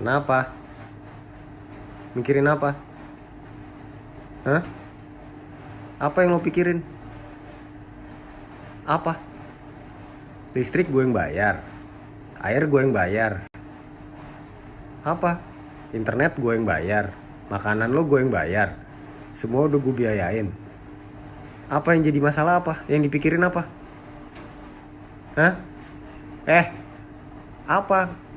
Kenapa? Mikirin apa? Hah? Apa yang lo pikirin? Apa? Listrik gue yang bayar. Air gue yang bayar. Apa? Internet gue yang bayar. Makanan lo gue yang bayar. Semua udah gue biayain. Apa yang jadi masalah apa? Yang dipikirin apa? Hah? Apa?